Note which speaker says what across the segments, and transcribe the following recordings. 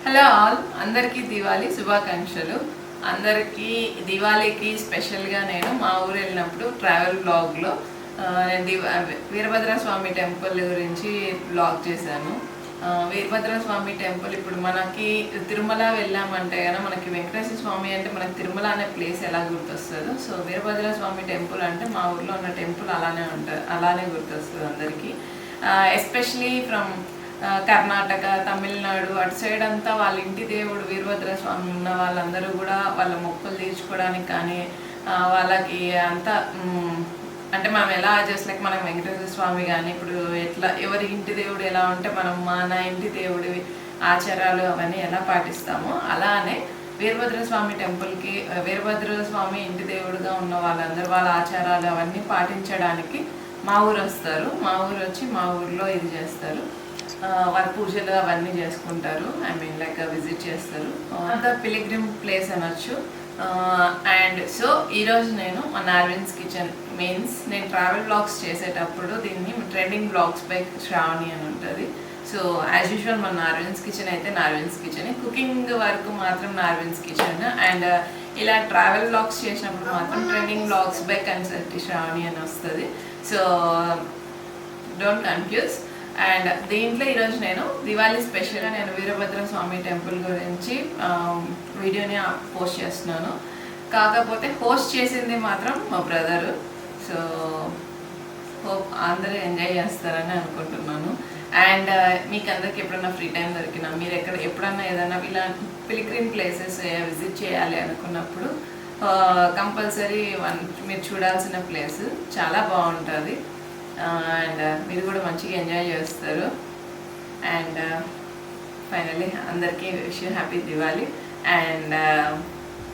Speaker 1: Hello all, అందరికీ దివాళీ శుభాకాంక్షలు. అందరికీ దివాళీకి స్పెషల్గా నేను మా ఊరు వెళ్ళినప్పుడు ట్రావెల్ బ్లాగ్లో వీరభద్ర స్వామి టెంపుల్ గురించి బ్లాగ్ చేశాను. వీరభద్ర స్వామి టెంపుల్ ఇప్పుడు మనకి తిరుమల వెళ్ళామంటే కనుక మనకి వెంకటేశ్వర స్వామి అంటే మనకి తిరుమల అనే ప్లేస్ ఎలా గుర్తొస్తుందో, సో వీరభద్ర స్వామి టెంపుల్ అంటే మా ఊర్లో ఉన్న టెంపుల్ అలానే గుర్తొస్తుంది అందరికీ. ఎస్పెషలీ ఫ్రమ్ కర్ణాటక, తమిళనాడు అటు సైడ్ అంతా వాళ్ళ ఇంటి దేవుడు వీరభద్ర స్వామి ఉన్న వాళ్ళందరూ కూడా వాళ్ళ మొక్కులు తీర్చుకోవడానికి కానీ వాళ్ళకి అంతా అంటే మనం ఎలా జస్ట్ లైక్ మనం వెంకటేశ్వర స్వామి కానీ ఇప్పుడు ఎట్లా ఎవరి ఇంటి దేవుడు ఎలా ఉంటే మనం మన ఇంటి దేవుడి ఆచారాలు అవన్నీ ఎలా పాటిస్తామో అలానే వీరభద్ర స్వామి టెంపుల్కి వీరభద్ర స్వామి ఇంటి దేవుడుగా ఉన్న వాళ్ళందరూ వాళ్ళ ఆచారాలు అవన్నీ పాటించడానికి మా ఊరు వస్తారు. మా ఊరు వచ్చి మా ఊర్లో ఇది చేస్తారు, వాళ్ళ పూజలు అవన్నీ చేసుకుంటారు. లైక్ విజిట్ చేస్తారు. అంత పిలిగ్రిమ్ ప్లేస్ అనొచ్చు. అండ్ సో ఈరోజు నేను మన నార్విన్స్ కిచెన్ మీన్స్ నేను ట్రావెల్ బ్లాగ్స్ చేసేటప్పుడు దీన్ని ట్రెండింగ్ బ్లాగ్స్ బై శ్రావణి అని ఉంటుంది. సో యాజ్ యూజువల్ మన నార్విన్స్ కిచెన్ అయితే నార్విన్స్ కిచెన్, కుకింగ్ వరకు మాత్రం నార్విన్స్ కిచెన్. అండ్ ఇలా ట్రావెల్ బ్లాగ్స్ చేసినప్పుడు మాత్రం trending blogs by consult Sravani అని వస్తుంది. So don't confuse. అండ్ దీంట్లో ఈరోజు నేను దివాళీ స్పెషల్గా నేను వీరభద్ర స్వామి టెంపుల్ గురించి వీడియోని పోస్ట్ చేస్తున్నాను. కాకపోతే హోస్ట్ చేసింది మాత్రం మా బ్రదరు. సో హోప్ అందరూ ఎంజాయ్ చేస్తారని అనుకుంటున్నాను. అండ్ మీకు అందరికి ఎప్పుడన్నా ఫ్రీ టైం దొరికినా మీరు ఎప్పుడన్నా ఏదైనా ఇలా పిలిగ్రిమ్ ప్లేసెస్ విజిట్ చేయాలి అనుకున్నప్పుడు కంపల్సరీ మీరు చూడాల్సిన ప్లేస్ చాలా బాగుంటుంది. అండ్ మీరు కూడా మంచిగా ఎంజాయ్ చేస్తారు. అండ్ ఫైనల్లీ అందరికీ wish you happy Diwali and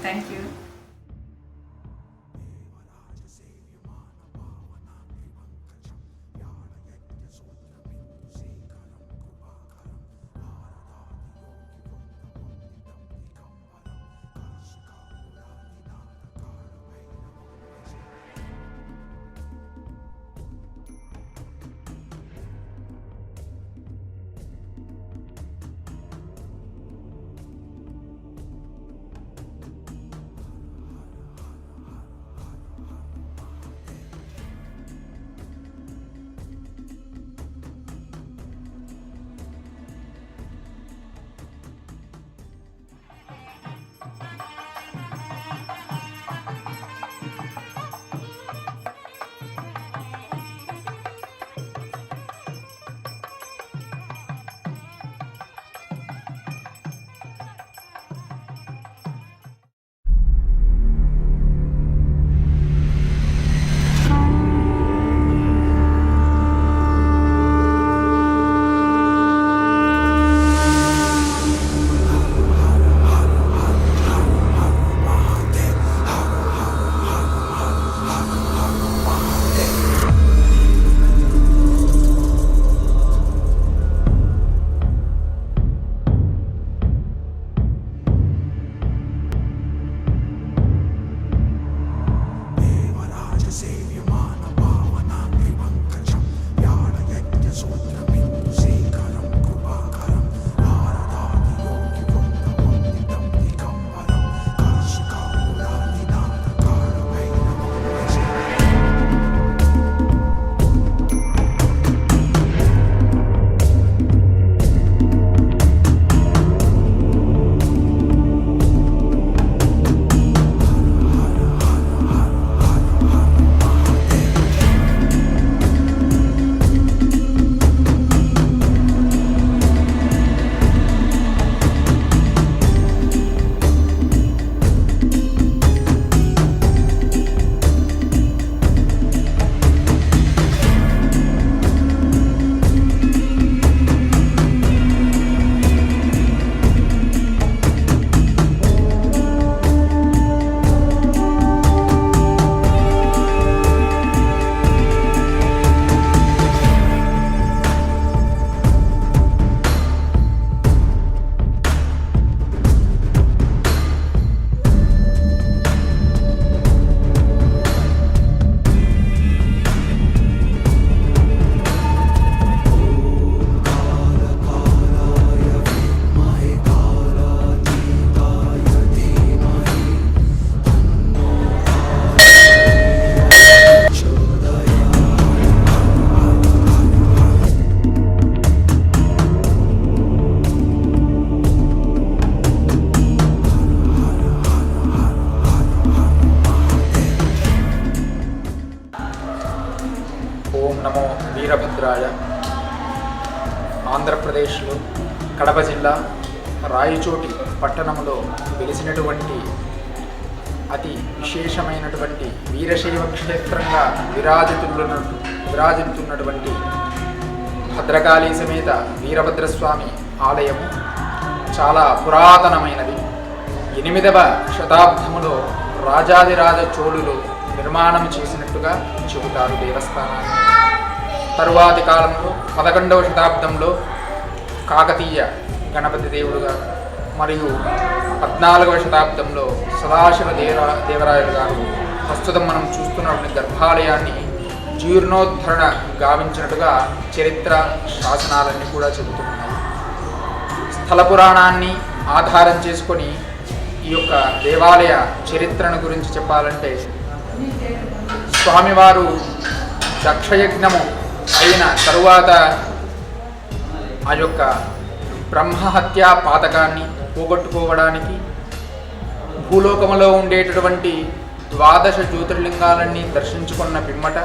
Speaker 1: thank you.
Speaker 2: Kadapa జిల్లా రాయచోటి పట్టణంలో వెలిసినటువంటి అతి విశేషమైనటువంటి వీరశైవ క్షేత్రంగా విరాజిల్లుతున్నటువంటి భద్రకాళీ సమేత వీరభద్రస్వామి ఆలయము చాలా పురాతనమైనది. 8వ శతాబ్దములో రాజాదిరాజ చోళులు నిర్మాణం చేసినట్టుగా చెబుతారు దేవస్థానాన్ని. తరువాతి కాలంలో 11వ శతాబ్దంలో కాకతీయ గణపతి దేవుడుగా మరియు 14వ శతాబ్దంలో సదాశివ దేవరాయలు గారు ప్రస్తుతం మనం చూస్తున్నటువంటి గర్భాలయాన్ని జీర్ణోద్ధరణ గావించినట్టుగా చరిత్ర శాసనాలన్నీ కూడా చెబుతున్నాయి. స్థల పురాణాన్ని ఆధారం చేసుకొని ఈ యొక్క దేవాలయ చరిత్రను గురించి చెప్పాలంటే, స్వామివారు దక్షయజ్ఞము అయిన తరువాత ఆ యొక్క బ్రహ్మహత్యా పాతకాన్ని పోగొట్టుకోవడానికి భూలోకములో ఉండేటటువంటి 12 జ్యోతిర్లింగాలన్నీ దర్శించుకున్న పిమ్మట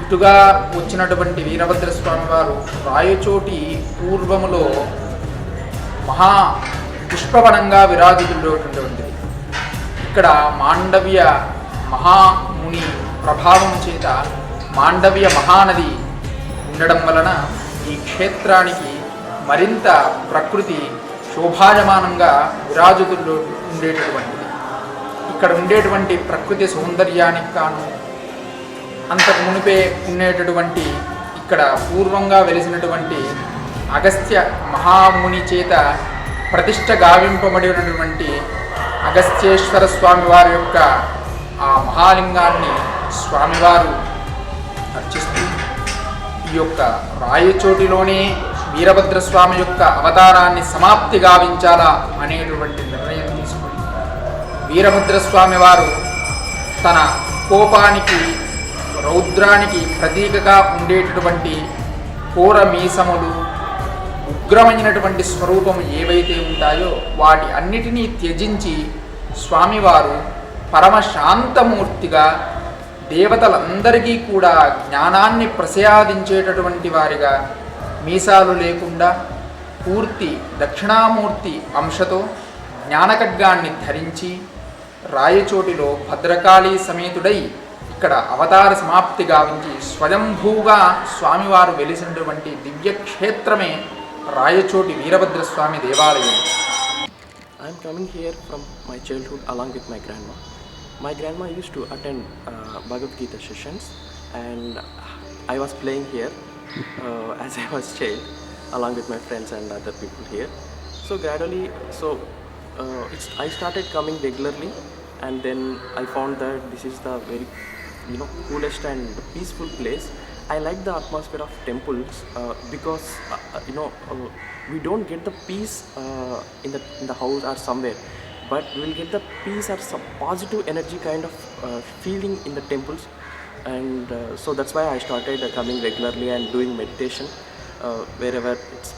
Speaker 2: ఇటుగా వచ్చినటువంటి వీరభద్రస్వామి వారు రాయచోటి పూర్వములో మహా పుష్పవనంగా విరాజిల్లుతున్నటువంటిది. ఇక్కడ మాండవ్య మహాముని ప్రభావం చేత మాండవ్య మహానది ఉండడం వలన ఈ క్షేత్రానికి మరింత ప్రకృతి శోభాయమానంగా విరాజిల్లు ఉండేటటువంటిది. ఇక్కడ ఉండేటువంటి ప్రకృతి సౌందర్యానికి కాను అంతకు మునిపే ఉండేటటువంటి ఇక్కడ పూర్వంగా వెలిసినటువంటి అగస్త్య మహాముని చేత ప్రతిష్ఠ గావింపబడినటువంటి అగస్త్యేశ్వర స్వామివారి యొక్క ఆ మహాలింగాన్ని స్వామివారు అర్చిస్తూ ఈ యొక్క రాయచోటిలోనే వీరభద్రస్వామి యొక్క అవతారాన్ని సమాప్తి గావించాలా అనేటువంటి నిర్ణయం తీసుకుని వీరభద్రస్వామి వారు తన కోపానికి రౌద్రానికి ప్రతీకగా ఉండేటటువంటి కోర మీసములు ఉగ్రమైనటువంటి స్వరూపం ఏవైతే ఉంటాయో వాటి అన్నిటినీ త్యజించి స్వామివారు పరమశాంతమూర్తిగా దేవతలందరికీ కూడా జ్ఞానాన్ని ప్రసాదించేటటువంటి వారిగా మీసాలు లేకుండా పూర్తి దక్షిణామూర్తి అంశతో జ్ఞానఖడ్గాన్ని ధరించి రాయచోటిలో భద్రకాళీ సమేతుడై ఇక్కడ అవతార సమాప్తి గావించి స్వయంభూగా స్వామివారు వెలిసినటువంటి దివ్యక్షేత్రమే రాయచోటి వీరభద్రస్వామి దేవాలయం.
Speaker 3: I am coming here from my childhood along with my grandma. My grandma used to attend Bhagavad Gita sessions, and I was playing here as I was child along with my friends and other people here. So gradually, I started coming regularly, and then I found that this is the very coolest and peaceful place. I like the atmosphere of temples because we don't get the peace in the house or somewhere, but we will get the peace or some positive energy kind of feeling in the temples, and so that's why I started coming regularly and doing meditation wherever it's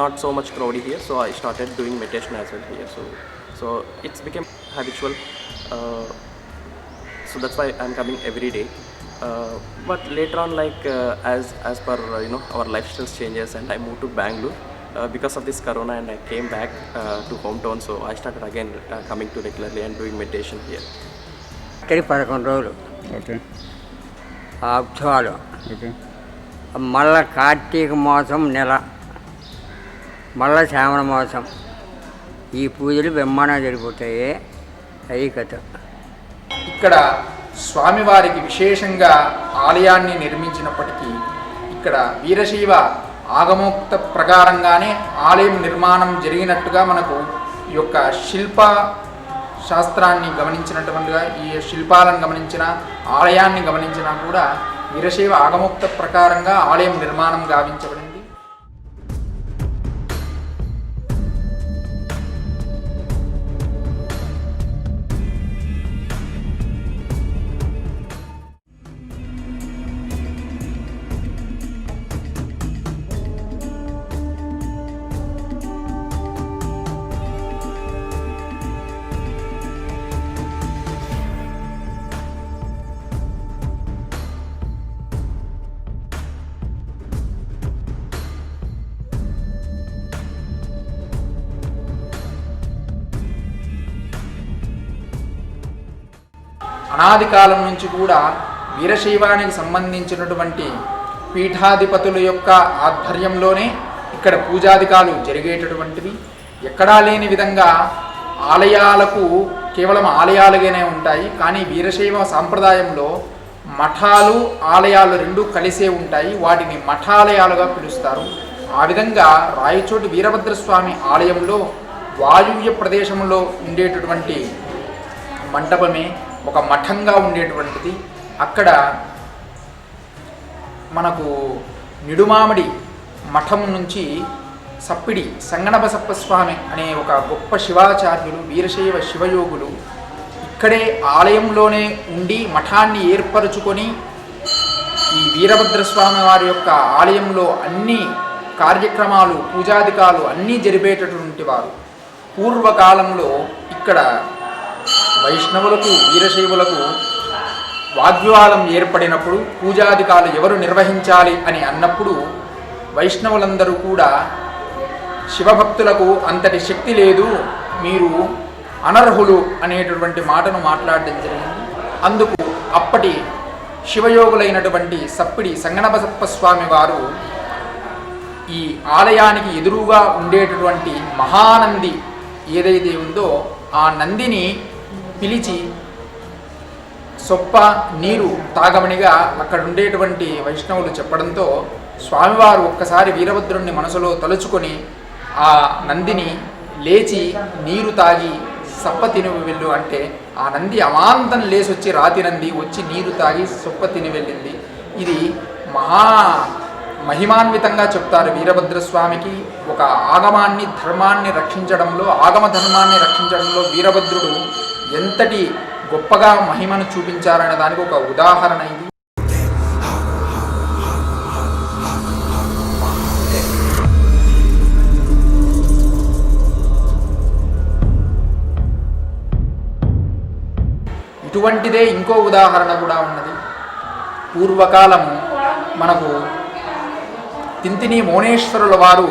Speaker 3: not so much crowdy here. So I started doing meditation as well here. So it's became habitual. So that's why I'm coming every day. But later on, as per our lifestyle changes, and I moved to Bangalore because of this corona, and I came back to hometown. So I started again coming to regularly and doing meditation here.
Speaker 4: 11 రోజులు
Speaker 5: okay
Speaker 4: ఆ ఉత్సవాలు.
Speaker 5: Okay
Speaker 4: మళ్ళా కార్తీక మాసం నెల, మళ్ళా శ్రావణ మాసం ఈ పూజలు బ్రహ్మాండంగా జరిగిపోతాయి. అది కథ.
Speaker 2: ఇక్కడ స్వామివారికి విశేషంగా ఆలయాన్ని నిర్మించినప్పటికీ ఇక్కడ వీరశైవ ఆగమోక్త ప్రకారంగానే ఆలయం నిర్మాణం జరిగినట్టుగా మనకు ఈ యొక్క శిల్ప శాస్త్రాన్ని గమనించినటువంటిగా ఈ శిల్పాలను గమనించిన ఆలయాన్ని గమనించినా కూడా వీరశైవ ఆగమోక్త ప్రకారంగా ఆలయం నిర్మాణం గావించబడింది. అనాది కాలం నుంచి కూడా వీరశైవానికి సంబంధించినటువంటి పీఠాధిపతుల యొక్క ఆధ్వర్యంలోనే ఇక్కడ పూజాధికాలు జరిగేటటువంటివి. ఎక్కడా లేని విధంగా ఆలయాలకు కేవలం ఆలయాలుగానే ఉంటాయి, కానీ వీరశైవ సాంప్రదాయంలో మఠాలు ఆలయాలు రెండూ కలిసే ఉంటాయి. వాటిని మఠాలయాలుగా పిలుస్తారు. ఆ విధంగా రాయచోటి వీరభద్రస్వామి ఆలయంలో వాయువ్య ప్రదేశంలో ఉండేటటువంటి మంటపమే ఒక మఠంగా ఉండేటువంటిది. అక్కడ మనకు నిడుమామిడి మఠం నుంచి సప్పిడి సంగణబసప్ప స్వామి అనే ఒక గొప్ప శివాచార్యులు, వీరశైవ శివయోగులు ఇక్కడే ఆలయంలోనే ఉండి మఠాన్ని ఏర్పరచుకొని ఈ వీరభద్రస్వామి వారి యొక్క ఆలయంలో అన్ని కార్యక్రమాలు పూజాధికాలు అన్నీ జరిపేటటువంటి వారు. పూర్వకాలంలో ఇక్కడ వైష్ణవులకు వీరశైవులకు వాగ్వివాదం ఏర్పడినప్పుడు పూజాధికాలు ఎవరు నిర్వహించాలి అని అన్నప్పుడు వైష్ణవులందరూ కూడా శివభక్తులకు అంతటి శక్తి లేదు, మీరు అనర్హులు అనేటటువంటి మాటను మాట్లాడడం జరిగింది. అందుకు అప్పటి శివయోగులైనటువంటి సప్పిడి సంగణబసప్ప స్వామి వారు ఈ ఆలయానికి ఎదురుగా ఉండేటటువంటి మహానంది ఏదైతే ఉందో ఆ నందిని పిలిచి సొప్ప నీరు తాగమనిగా అక్కడ ఉండేటువంటి వైష్ణవులు చెప్పడంతో స్వామివారు ఒక్కసారి వీరభద్రుణ్ణి మనసులో తలుచుకొని ఆ నందిని లేచి నీరు తాగి సొప్ప తిని వెళ్ళు అంటే ఆ నంది అమాంతం లేసొచ్చి రాతి నంది వచ్చి నీరు తాగి సొప్ప తిని వెళ్ళింది. ఇది మహా మహిమాన్వితంగా చెప్తారు. వీరభద్రస్వామికి ఒక ఆగమాన్ని ధర్మాన్ని రక్షించడంలో ఆగమ ధర్మాన్ని రక్షించడంలో వీరభద్రుడు ఎంతటి గొప్పగా మహిమను చూపించారనే దానికి ఒక ఉదాహరణ ఇది. ఇటువంటిదే ఇంకో ఉదాహరణ కూడా ఉన్నది. పూర్వకాలము మనకు తింతిని మౌనేశ్వరుల వారు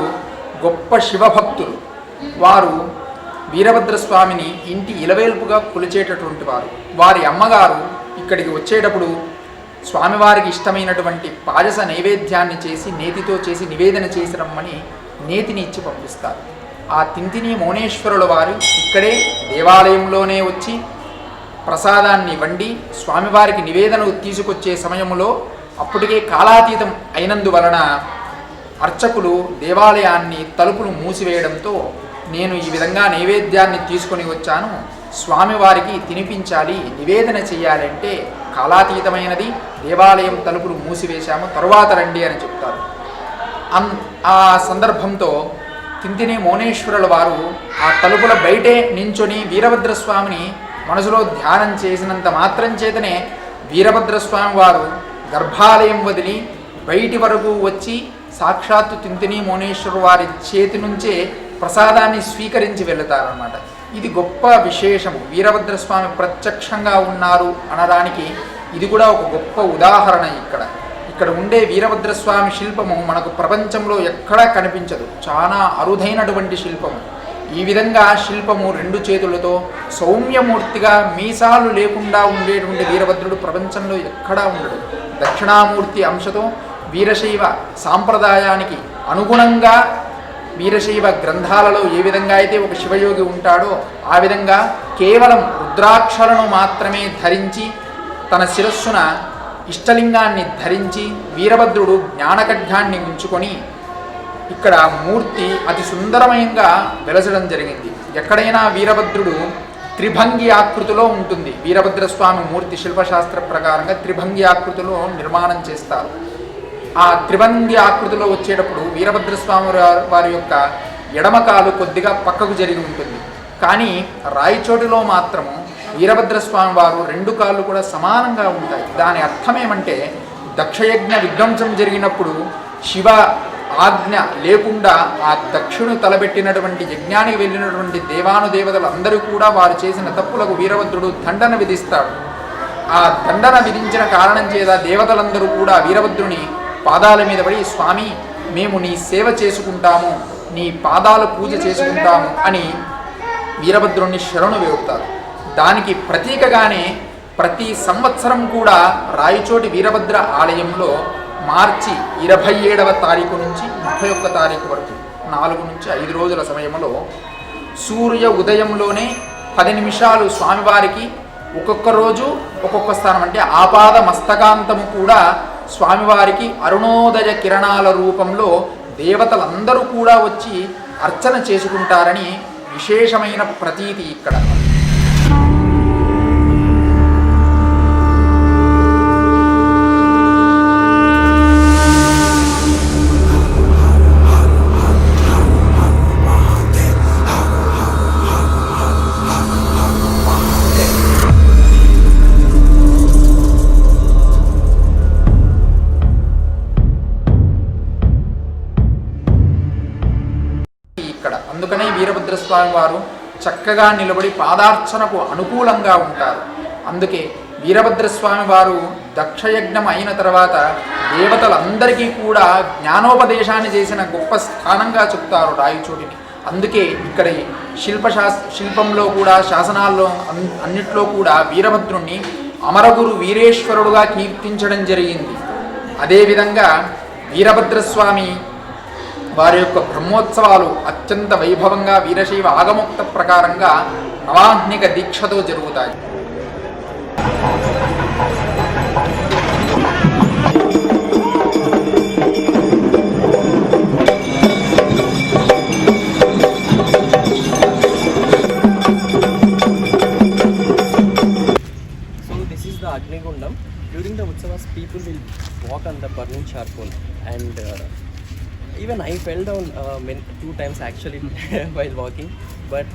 Speaker 2: గొప్ప శివభక్తులు. వారు వీరభద్రస్వామిని ఇంటి ఇలవేల్పుగా కొలిచేటటువంటి వారు. వారి అమ్మగారు ఇక్కడికి వచ్చేటప్పుడు స్వామివారికి ఇష్టమైనటువంటి పాయస నైవేద్యాన్ని చేసి నేతితో చేసి నివేదన చేసి రమ్మని నేతిని ఇచ్చి పంపిస్తారు. ఆ తింతిని మౌనేశ్వరుల వారు ఇక్కడే దేవాలయంలోనే వచ్చి ప్రసాదాన్ని వండి స్వామివారికి నివేదన తీసుకొచ్చే సమయంలో అప్పటికే కాలాతీతం అయినందువలన అర్చకులు దేవాలయాన్ని తలుపులు మూసివేయడంతో నేను ఈ విధంగా నైవేద్యాన్ని తీసుకొని వచ్చాను, స్వామివారికి తినిపించాలి, నివేదన చేయాలంటే కాలాతీతమైనది, దేవాలయం తలుపులు మూసివేశాము, తరువాత రండి అని చెప్తారు. ఆ సందర్భంతో తింతిని మౌనేశ్వరుల వారు ఆ తలుపుల బయటే నించొని వీరభద్రస్వామిని మనసులో ధ్యానం చేసినంత మాత్రం చేతనే వీరభద్రస్వామి వారు గర్భాలయం వదిలి బయటి వరకు వచ్చి సాక్షాత్తు తింతిని మౌనేశ్వరు వారి చేతి నుంచే ప్రసాదాన్ని స్వీకరించి వెళతారన్నమాట. ఇది గొప్ప విశేషము. వీరభద్రస్వామి ప్రత్యక్షంగా ఉన్నారు అనడానికి ఇది కూడా ఒక గొప్ప ఉదాహరణ. ఇక్కడ ఉండే వీరభద్రస్వామి శిల్పము మనకు ప్రపంచంలో ఎక్కడా కనిపించదు. చాలా అరుదైనటువంటి శిల్పము. ఈ విధంగా శిల్పము రెండు చేతులతో సౌమ్యమూర్తిగా మీసాలు లేకుండా ఉండేటువంటి వీరభద్రుడు ప్రపంచంలో ఎక్కడా ఉండడు. దక్షిణామూర్తి అంశతో వీరశైవ సాంప్రదాయానికి అనుగుణంగా వీరశైవ గ్రంథాలలో ఏ విధంగా అయితే ఒక శివయోగి ఉంటాడో ఆ విధంగా కేవలం రుద్రాక్షలను మాత్రమే ధరించి తన శిరస్సున ఇష్టలింగాన్ని ధరించి వీరభద్రుడు జ్ఞానఖడ్గాన్ని ఉంచుకొని ఇక్కడ మూర్తి అతి సుందరమయంగా వెలసడం జరిగింది. ఎక్కడైనా వీరభద్రుడు త్రిభంగి ఆకృతిలో ఉంటుంది. వీరభద్రస్వామి మూర్తి శిల్పశాస్త్ర ప్రకారంగా త్రిభంగి ఆకృతిలో నిర్మాణం చేస్తారు. ఆ త్రిభంగి ఆకృతిలో వచ్చేటప్పుడు వీరభద్రస్వామి వారి యొక్క ఎడమకాలు కొద్దిగా పక్కకు జరిగి ఉంటుంది. కానీ రాయచోటిలో మాత్రము వీరభద్రస్వామి వారు రెండు కాళ్ళు కూడా సమానంగా ఉంటాయి. దాని అర్థం ఏమంటే దక్షయజ్ఞ విధ్వంసం జరిగినప్పుడు శివ ఆజ్ఞ లేకుండా ఆ దక్షుని తలబెట్టినటువంటి యజ్ఞానికి వెళ్ళినటువంటి దేవానుదేవతలు అందరూ కూడా వారు చేసిన తప్పులకు వీరభద్రుడు దండన విధిస్తాడు. ఆ దండన విధించిన కారణం చేత దేవతలందరూ కూడా వీరభద్రుని పాదాల మీద పడి స్వామి మేము నీ సేవ చేసుకుంటాము, నీ పాదాల పూజ చేసుకుంటాము అని వీరభద్రుణ్ణి శరణు వేడుతారు. దానికి ప్రతీకగానే ప్రతి సంవత్సరం కూడా రాయచోటి వీరభద్ర ఆలయంలో మార్చి 27వ తారీఖు నుంచి 31వ తారీఖు వరకు 4 నుంచి 5 రోజుల సమయంలో సూర్య ఉదయంలోనే 10 నిమిషాలు స్వామివారికి ఒక్కొక్క రోజు ఒక్కొక్క స్థానం, అంటే ఆపాద మస్తకాంతము కూడా స్వామివారికి అరుణోదయ కిరణాల రూపంలో దేవతలందరూ కూడా వచ్చి అర్చన చేసుకుంటారని విశేషమైన ప్రతీతి ఇక్కడ. అందుకనే వీరభద్రస్వామి వారు చక్కగా నిలబడి పాదార్చనకు అనుకూలంగా ఉంటారు. అందుకే వీరభద్రస్వామి వారు దక్షయజ్ఞం అయిన తర్వాత దేవతలందరికీ కూడా జ్ఞానోపదేశాన్ని చేసిన గొప్ప స్థానంగా చెప్తారు రాయచోటిని. అందుకే ఇక్కడ శిల్పంలో కూడా శాసనాల్లో అన్నిట్లో కూడా వీరభద్రుణ్ణి అమరగురు వీరేశ్వరుడుగా కీర్తించడం జరిగింది. అదేవిధంగా వీరభద్రస్వామి వారి యొక్క బ్రహ్మోత్సవాలు అత్యంత వైభవంగా వీరశైవ ఆగమోక్త ప్రకారంగా నవాహ్నిక దీక్షతో జరుగుతాయి.
Speaker 3: So this is the Agnigundam. During the Utsavas, people will walk on the burning charcoal, and even I fell down 2 times actually while walking, but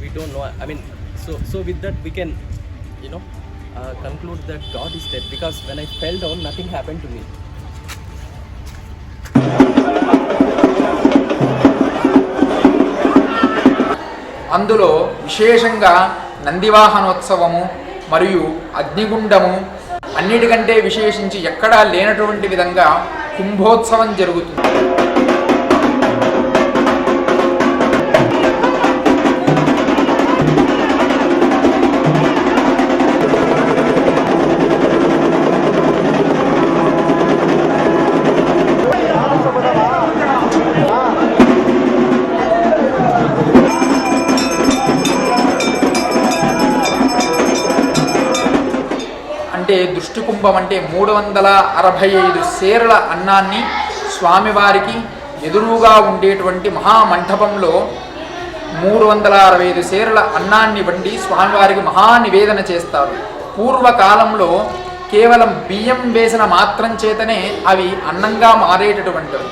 Speaker 3: we don't know. I mean, so with that we can, conclude that God is there, because when I fell down, nothing happened to me.
Speaker 2: అందులో విశేషంగా నందివాహనోత్సవము మరియు అగ్నిగుండము, అన్నిటికంటే విశేషించి ఎక్కడా లేనటువంటి విధంగా కుంభోత్సవం జరుగుతుంది. అంటే దృష్టికుంభం అంటే 365 సేర్ల అన్నాన్ని స్వామివారికి ఎదురుగా ఉండేటువంటి మహామంటపంలో 365 సేర్ల అన్నాన్ని వండి స్వామివారికి మహానివేదన చేస్తారు. పూర్వకాలంలో కేవలం బియ్యం వేసిన మాత్రం చేతనే అవి అన్నంగా మారేటటువంటివి.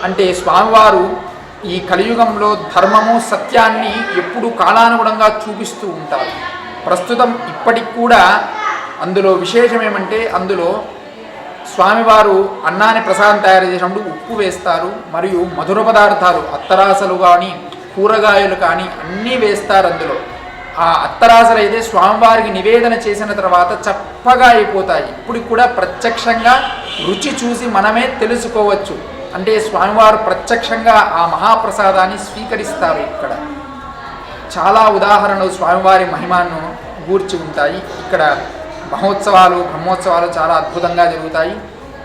Speaker 2: అంటే స్వామివారు ఈ కలియుగంలో ధర్మము సత్యాన్ని ఎప్పుడూ కాలానుగుణంగా చూపిస్తూ ఉంటారు. ప్రస్తుతం ఇప్పటికి కూడా అందులో విశేషం ఏమంటే, అందులో స్వామివారు అన్నాన్ని ప్రసాదం తయారు చేసినప్పుడు ఉప్పు వేస్తారు, మరియు మధుర పదార్థాలు అత్తరాసలు కానీ కూరగాయలు కానీ అన్నీ వేస్తారు. అందులో ఆ అత్తరాసలు అయితే స్వామివారికి నివేదన చేసిన తర్వాత చప్పగా అయిపోతాయి. ఇప్పుడు కూడా ప్రత్యక్షంగా రుచి చూసి మనమే తెలుసుకోవచ్చు. అంటే స్వామివారు ప్రత్యక్షంగా ఆ మహాప్రసాదాన్ని స్వీకరిస్తారు. ఇక్కడ చాలా ఉదాహరణలు స్వామివారి మహిమాను గూర్చి ఉంటాయి. ఇక్కడ బ్రహ్మోత్సవాలు చాలా అద్భుతంగా జరుగుతాయి.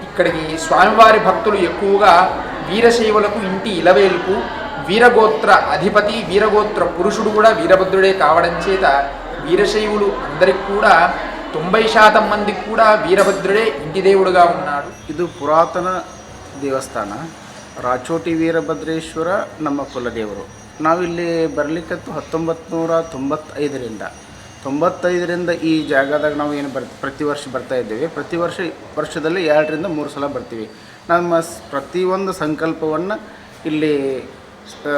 Speaker 2: ఇక్కడికి స్వామివారి భక్తులు ఎక్కువగా వీరశైవులకు ఇంటి ఇలవేల్పు, వీరగోత్ర అధిపతి, వీరగోత్ర పురుషుడు కూడా వీరభద్రుడే కావడం చేత వీరశైవులు అందరికి కూడా 90% మందికి కూడా వీరభద్రుడే ఇంటి దేవుడుగా ఉన్నాడు.
Speaker 5: ಇದು ಪುರಾತನ ದೇವಸ್ಥಾನ. ರಾಚೋಟಿ ವೀರಭದ್ರೇಶ್ವರ ನಮ್ಮ ಕುಲದೇವರು. ನಾವಿಲ್ಲಿ ಬರಲಿಕ್ಕತ್ತು 1995ರಿಂದ ಈ ಜಾಗದಾಗ ನಾವು ಏನು ಪ್ರತಿ ವರ್ಷ ಬರ್ತಾ ಇದ್ದೇವೆ. ವರ್ಷದಲ್ಲಿ 2ರಿಂದ 3 ಸಲ ಬರ್ತೀವಿ. ನಮ್ಮ ಪ್ರತಿಯೊಂದು ಸಂಕಲ್ಪವನ್ನು ಇಲ್ಲಿ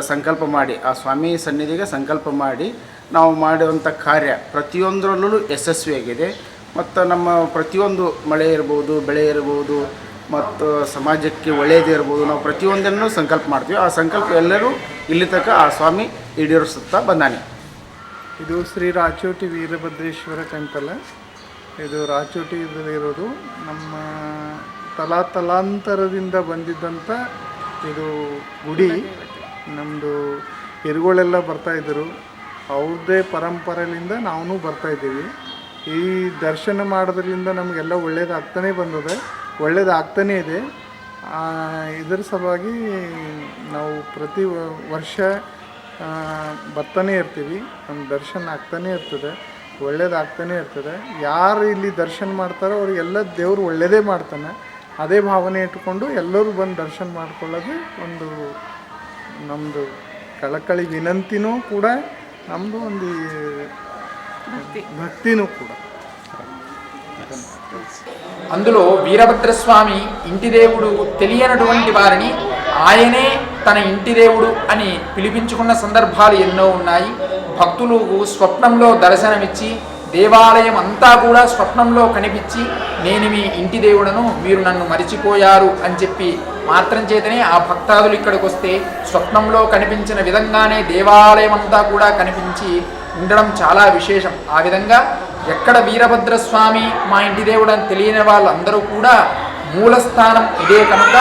Speaker 5: ಸಂಕಲ್ಪ ಮಾಡಿ ಆ ಸ್ವಾಮಿ ಸನ್ನಿಧಿಗೆ ಸಂಕಲ್ಪ ಮಾಡಿ ನಾವು ಮಾಡುವಂಥ ಕಾರ್ಯ ಪ್ರತಿಯೊಂದರಲ್ಲೂ ಯಶಸ್ವಿಯಾಗಿದೆ. ಮತ್ತು ನಮ್ಮ ಪ್ರತಿಯೊಂದು ಮಳೆ ಇರ್ಬೋದು, ಬೆಳೆ ಇರ್ಬೋದು, ಮತ್ತು ಸಮಾಜಕ್ಕೆ ಒಳ್ಳೆಯದೇ ಇರ್ಬೋದು, ನಾವು ಪ್ರತಿಯೊಂದನ್ನು ಸಂಕಲ್ಪ ಮಾಡ್ತೀವಿ. ಆ ಸಂಕಲ್ಪ ಎಲ್ಲರೂ ಇಲ್ಲಿ ತನಕ ಆ ಸ್ವಾಮಿ ಈಡೇರಿಸುತ್ತಾ ಬಂದಾನೆ.
Speaker 6: ಇದು ಶ್ರೀ ರಾಚೋಟಿ ವೀರಭದ್ರೇಶ್ವರ ಟೆಂಪಲ್. ಇದು ರಾಚೋಟಿಯಲ್ಲಿರೋದು. ನಮ್ಮ ತಲಾಂತರದಿಂದ ಬಂದಿದ್ದಂಥ ಇದು ಗುಡಿ. ನಮ್ಮದು ಹಿರುಗಳೆಲ್ಲ ಬರ್ತಾಯಿದ್ದರು, ಅವ್ರದ್ದೇ ಪರಂಪರೆಯಿಂದ ನಾವು ಬರ್ತಾಯಿದ್ದೀವಿ. ಈ ದರ್ಶನ ಮಾಡೋದ್ರಿಂದ ನಮಗೆಲ್ಲ ಒಳ್ಳೇದಾಗ್ತಾನೆ ಬಂದಿದೆ, ಒಳ್ಳೇದಾಗ್ತಾನೇ ಇದೆ. ಇದರ ಸಲುವಾಗಿ ನಾವು ಪ್ರತಿ ವರ್ಷ ಬರ್ತಾನೆ ಇರ್ತೀವಿ. ನಮ್ಮ ದರ್ಶನ ಆಗ್ತಾನೆ ಇರ್ತದೆ, ಒಳ್ಳೇದಾಗ್ತಾನೆ ಇರ್ತದೆ. ಯಾರು ಇಲ್ಲಿ ದರ್ಶನ ಮಾಡ್ತಾರೋ ಅವ್ರಿಗೆಲ್ಲ ದೇವರು ಒಳ್ಳೆಯದೇ ಮಾಡ್ತಾನೆ. ಅದೇ ಭಾವನೆ ಇಟ್ಕೊಂಡು ಎಲ್ಲರೂ ಬಂದು ದರ್ಶನ ಮಾಡ್ಕೊಳ್ಳೋದು ಒಂದು ನಮ್ಮದು ಕಳಕಳಿ ವಿನಂತಿನೂ ಕೂಡ, ನಮ್ಮದು ಒಂದು భక్తిను కూడా.
Speaker 2: అందులో వీరభద్రస్వామి ఇంటి దేవుడు తెలియనటువంటి వారిని ఆయనే తన ఇంటి దేవుడు అని పిలిపించుకున్న సందర్భాలు ఎన్నో ఉన్నాయి. భక్తులకు స్వప్నంలో దర్శనమిచ్చి దేవాలయం అంతా కూడా స్వప్నంలో కనిపించి నేను మీ ఇంటి దేవుడను, మీరు నన్ను మరిచిపోయారు అని చెప్పి మాత్రం చేతనే ఆ భక్తాదులు ఇక్కడికి వస్తే స్వప్నంలో కనిపించిన విధంగానే దేవాలయం అంతా కూడా కనిపించి ఉండడం చాలా విశేషం. ఆ విధంగా ఎక్కడ వీరభద్రస్వామి మా ఇంటి దేవుడు అని తెలియని వాళ్ళందరూ కూడా మూలస్థానం ఇదే కనుక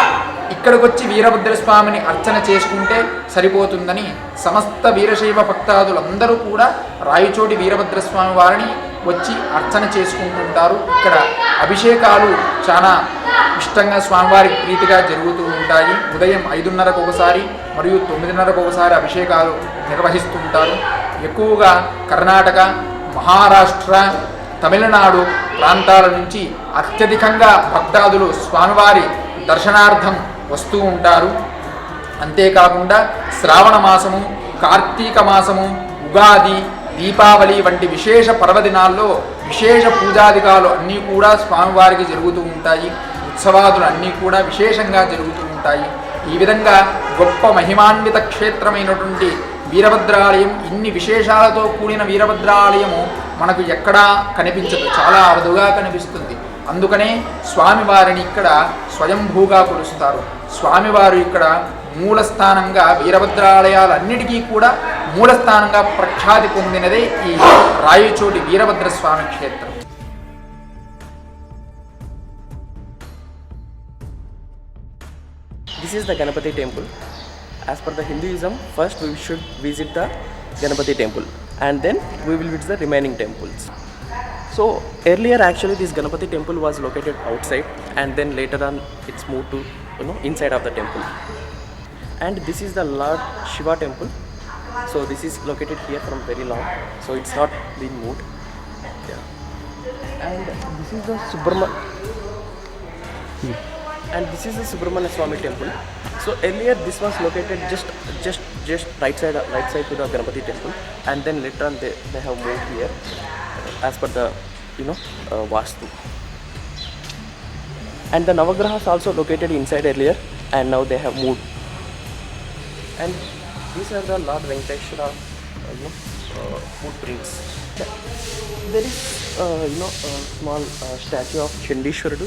Speaker 2: ఇక్కడికి వచ్చి వీరభద్రస్వామిని అర్చన చేసుకుంటే సరిపోతుందని సమస్త వీరశైవ భక్తాదులందరూ కూడా రాయచోటి వీరభద్రస్వామి వారిని వచ్చి అర్చన చేసుకుంటుంటారు. ఇక్కడ అభిషేకాలు చాలా ఇష్టంగా స్వామివారికి ప్రీతిగా జరుగుతూ ఉంటాయి. ఉదయం 5:30కు ఒకసారి మరియు 9:30కు ఒకసారి అభిషేకాలు నిర్వహిస్తుంటారు. ఎక్కువగా కర్ణాటక, మహారాష్ట్ర, తమిళనాడు ప్రాంతాల నుంచి అత్యధికంగా భక్తాదులు స్వామివారి దర్శనార్థం వస్తూ ఉంటారు. అంతేకాకుండా శ్రావణ మాసము, కార్తీక మాసము, ఉగాది, దీపావళి వంటి విశేష పర్వదినాల్లో విశేష పూజాధికాలు అన్నీ కూడా స్వామివారికి జరుగుతూ ఉంటాయి. ఉత్సవాదులు అన్నీ కూడా విశేషంగా జరుగుతూ ఉంటాయి. ఈ విధంగా గొప్ప మహిమాన్విత క్షేత్రమైనటువంటి వీరభద్రాలయం, ఇన్ని విశేషాలతో కూడిన వీరభద్రాలయము మనకు ఎక్కడా కనిపించదు, చాలా అరుదుగా కనిపిస్తుంది. అందుకనే స్వామివారిని ఇక్కడ స్వయంభూగా కొలుస్తారు. స్వామివారు ఇక్కడ మూలస్థానంగా వీరభద్రాలయాలన్నిటికీ కూడా మూలస్థానంగా ప్రఖ్యాతి పొందినదే ఈ రాయచోటి వీరభద్రస్వామి క్షేత్రం.
Speaker 3: This is the Ganapati temple. As per the Hinduism, first we should visit the Ganapati temple and then we will visit the remaining temples. So earlier actually this Ganapati temple was located outside and then later on it's moved to inside of the temple. And this is the Lord Shiva temple. So this is located here from very long. So it's not been moved. Yeah. And this is the Subramanya Swami temple. So earlier this was located just right side to the Ganapati temple, and then later on they have moved here as per the Vastu. And the Navagrahas also located inside earlier, and now they have moved. And these are the Lord Venkateshwara footprints. There is a small statue of Chandishwarudu.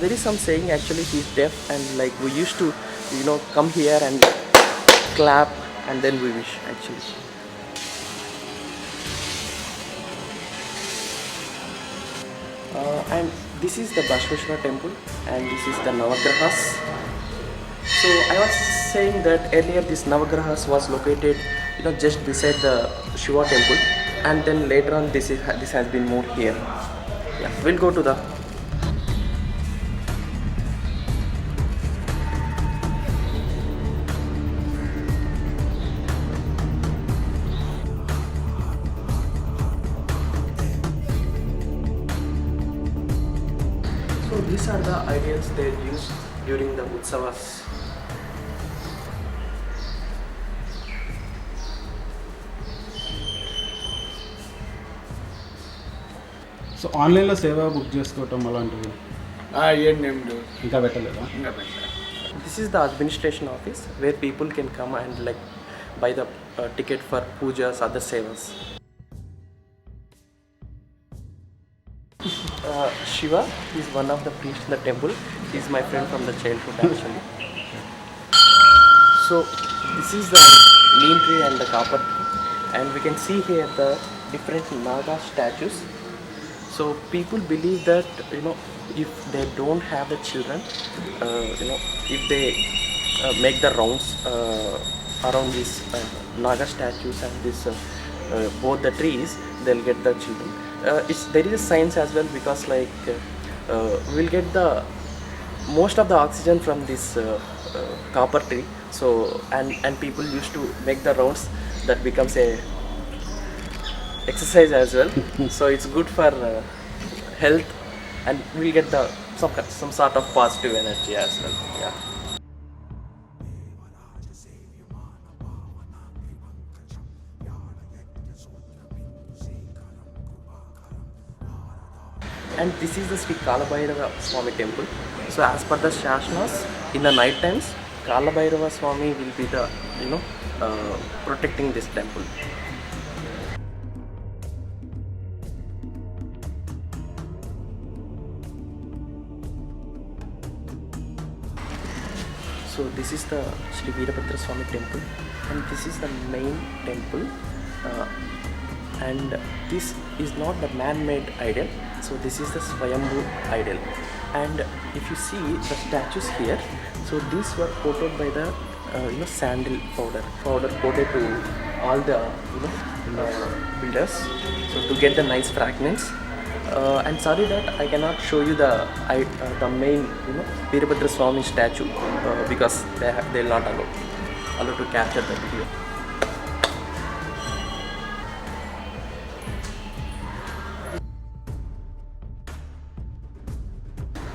Speaker 3: There is some saying actually he is deaf, and like we used to come here and clap and then we wish actually. And this is the Bashveshwara temple and this is the Navagrahas. So I was saying that earlier this Navagrahas was located just beside the Shiva temple, and then later on this has been moved here. Yeah, we'll go to the So these are the idols they use during the Utsavas.
Speaker 7: So ఆన్లైన్లో సేవ book చేసుకోవటం అలాంటివి
Speaker 5: ఏం
Speaker 7: ఇంకా పెట్టలేదా?
Speaker 5: ఇంకా పెట్టలేదు.
Speaker 3: This is the administration office where people can come and buy the ticket for pujas, other sevas. Shiva is one of the priests in the temple. He is my friend from the childhood actually. So this is the neem tree and the copper tree, and we can see here the different Naga statues. So people believe that if they don't have the children, if they make the rounds around these Naga statues and this both the trees, they'll get the children. there is science as well, because we'll get the most of the oxygen from this copper tree. So and people used to make the rounds, that becomes a exercise as well. So it's good for health, and we'll get the some sort of positive energy as well. Yeah. And this is the Sri Kalabhairava Swami temple. So as per the Shashnas, in the night times, Kalabhairava Swami will be the protecting this temple. So this is the Sri Veerabhadra Swami temple, and this is the main temple. And this is not the man-made idol. So this is the Swayambhu idol. And if you see the statues here, so these were coated by the sandal powder coated to all the builders, so to get the nice fragrance. And sorry that I cannot show you the main Veerabhadra Swami statue, because they'll not allow to capture the video.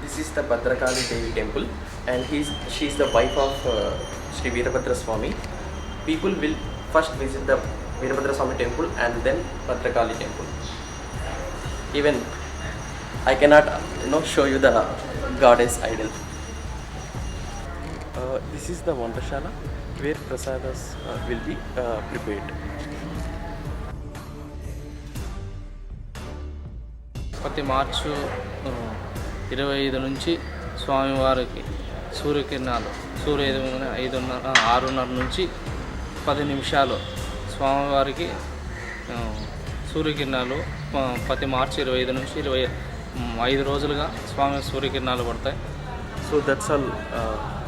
Speaker 3: This is the Bhadrakali Devi temple, and she is the wife of Sri Veerabhadra Swami. People will first visit the Veerabhadra Swami temple and then Bhadrakali temple. Even I cannot show you the goddess idol. This is the Vantashala, where prasadas will be prepared.
Speaker 8: ప్రతి మార్చు 25 నుంచి స్వామివారికి సూర్యకిరణాలు సూర్యోదయం 6:30 నుంచి 10 నిమిషాలు స్వామివారికి సూర్యకిరణాలు ప్రతి మార్చి 25 నుంచి 25 రోజులుగా స్వామి సూర్యకిరణాలు పడతాయి.
Speaker 3: So that's all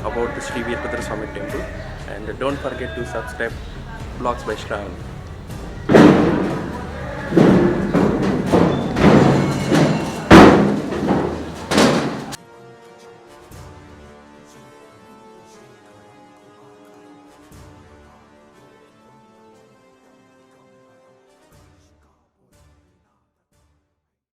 Speaker 3: about the Sri Veerabhadra Swami temple, and don't forget to subscribe Vlogs by Shravan.